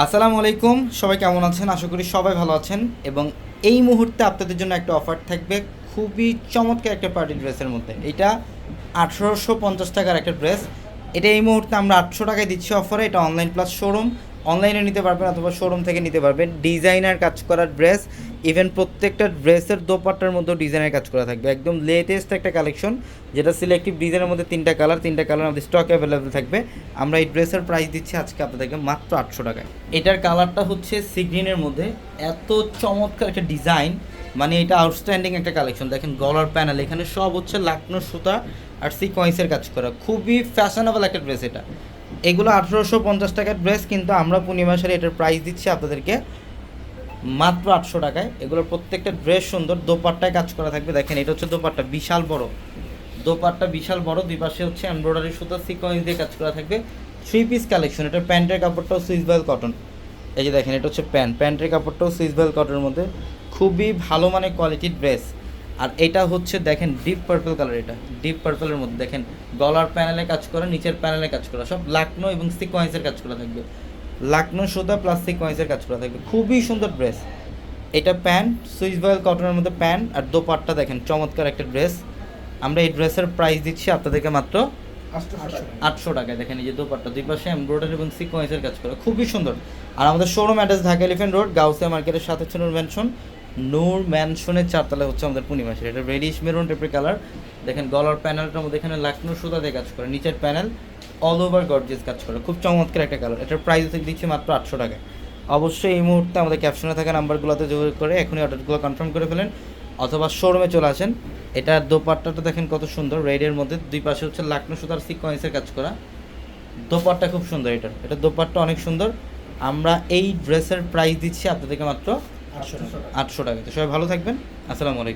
আসসালামু আলাইকুম, সবাই কেমন আছেন? আশা করি সবাই ভালো আছেন। এবং এই মুহূর্তে আপনাদের জন্য একটা অফার থাকবে খুবই চমৎকার একটা পার্টি ড্রেসের মধ্যে। এটা 1850 টাকার একটা ড্রেস। এটা এই মুহূর্তে আমরা 800 টাকায় দিচ্ছি অফারে। এটা অনলাইন প্লাস শোরুম, অনলাইনে নিতে পারবেন অথবা শোরুম থেকে নিতে পারবেন। ডিজাইনার কাজ করার ড্রেস, ইভেন প্রত্যেকটা ড্রেসের দোপাট্টার মধ্যেও ডিজাইনের কাজ করা থাকবে। একদম লেটেস্ট একটা কালেকশন, যেটা সিলেক্টিভ ডিজাইনের মধ্যে তিনটা কালার আমাদের স্টক অ্যাভেলেবেল থাকবে। আমরা এই ড্রেসের প্রাইস দিচ্ছি আজকে আপনাদেরকে মাত্র 800 টাকায়। এটার কালারটা হচ্ছে সি গ্রিনের মধ্যে, এত চমৎকার একটা ডিজাইন, মানে এটা আউটস্ট্যান্ডিং একটা কালেকশন। দেখেন গলার প্যানেল, এখানে সব হচ্ছে লাকনো সুতা আর সিকোয়েন্সের কাজ করা, খুবই ফ্যাশনেবল একটা ড্রেস এটা। এগুলো 1850 টাকার ড্রেস, কিন্তু আমরা পূর্ণিমা শাড়ি এটার প্রাইস দিচ্ছি আপনাদেরকে মাত্র 800 টাকায়। এগুলোর প্রত্যেকটা ড্রেস সুন্দর, দোপাট্টায় কাজ করা থাকবে। দেখেন এটা হচ্ছে দোপাট্টা, বিশাল বড় দোপাট্টা, বিশাল বড়, দুই পাশে হচ্ছে এমব্রয়ডারি সুতা সিকোয়েন্স দিয়ে কাজ করা থাকবে। 3 পিস কালেকশন। এটা প্যান্টের কাপড়টাও সুইসবেল কটন। এই যে দেখেন এটা হচ্ছে প্যান্টের কাপড়টাও সুইসবেল কটনের মধ্যে, খুবই ভালো মানের কোয়ালিটির ড্রেস। আর এটা হচ্ছে দেখেন ডিপ পার্পল কালার, এটা ডিপ পার্পলের মধ্যে দেখেন গলার প্যানেলে কাজ করা, নিচের প্যানেলে কাজ করা, সব লাকনো এবং সিকোয়েন্সের কাজ করা থাকবে। লাকনো সুতা প্লাস সিকোয়েন্সের কাজ করা থাকবে, খুবই সুন্দর ড্রেস। এটা প্যান্ট সুইসবেল কটনের মধ্যে প্যান্ট, আর দোপাট্টা দেখেন চমৎকার একটা ড্রেস। আমরা এই ড্রেসের প্রাইস দিচ্ছি আপনাদেরকে মাত্র 800 টাকায়। দেখেন এই যে দোপাট্টা, দুই পাশে এমব্রয়ডারি এবং সিকোয়েন্সের কাজ করা, খুবই সুন্দর। আর আমাদের showroom address Dhaka elephant road, Gausia মার্কেটের সাথে হচ্ছে নূর ম্যানশনের 4 তলায় হচ্ছে আমাদের পূর্ণিমা শাড়ি। এটা রেডিশ মেরুন টাইপের কালার। দেখেন গলার প্যানেলটার মধ্যে এখানে লাকনো সুতা দিয়ে কাজ করে, নিচের প্যানেল অল ওভার গর্জিয়াস কাজ করে, খুব চমৎকার একটা কালার। এটার প্রাইস দিচ্ছি মাত্র 800 টাকায়। অবশ্যই এই মুহূর্তে আমাদের ক্যাপশনে থাকা নাম্বারগুলোতে যোগাযোগ করে এখনই অর্ডারগুলো কনফার্ম করে ফেলেন, অথবা শোরুমে চলে আসেন। এটার দোপাট্টাটা দেখেন কত সুন্দর, রেডের মধ্যে দুই পাশে হচ্ছে লাকনো সুতার সিকোয়েন্সের কাজ করা। দোপাট্টা খুব সুন্দর, এটা দোপাট্টা অনেক সুন্দর। আমরা এই ড্রেসের প্রাইস দিচ্ছি আপনাদেরকে মাত্র 800 টাকা। তো সবাই ভালো থাকবেন। আসসালামু আলাইকুম।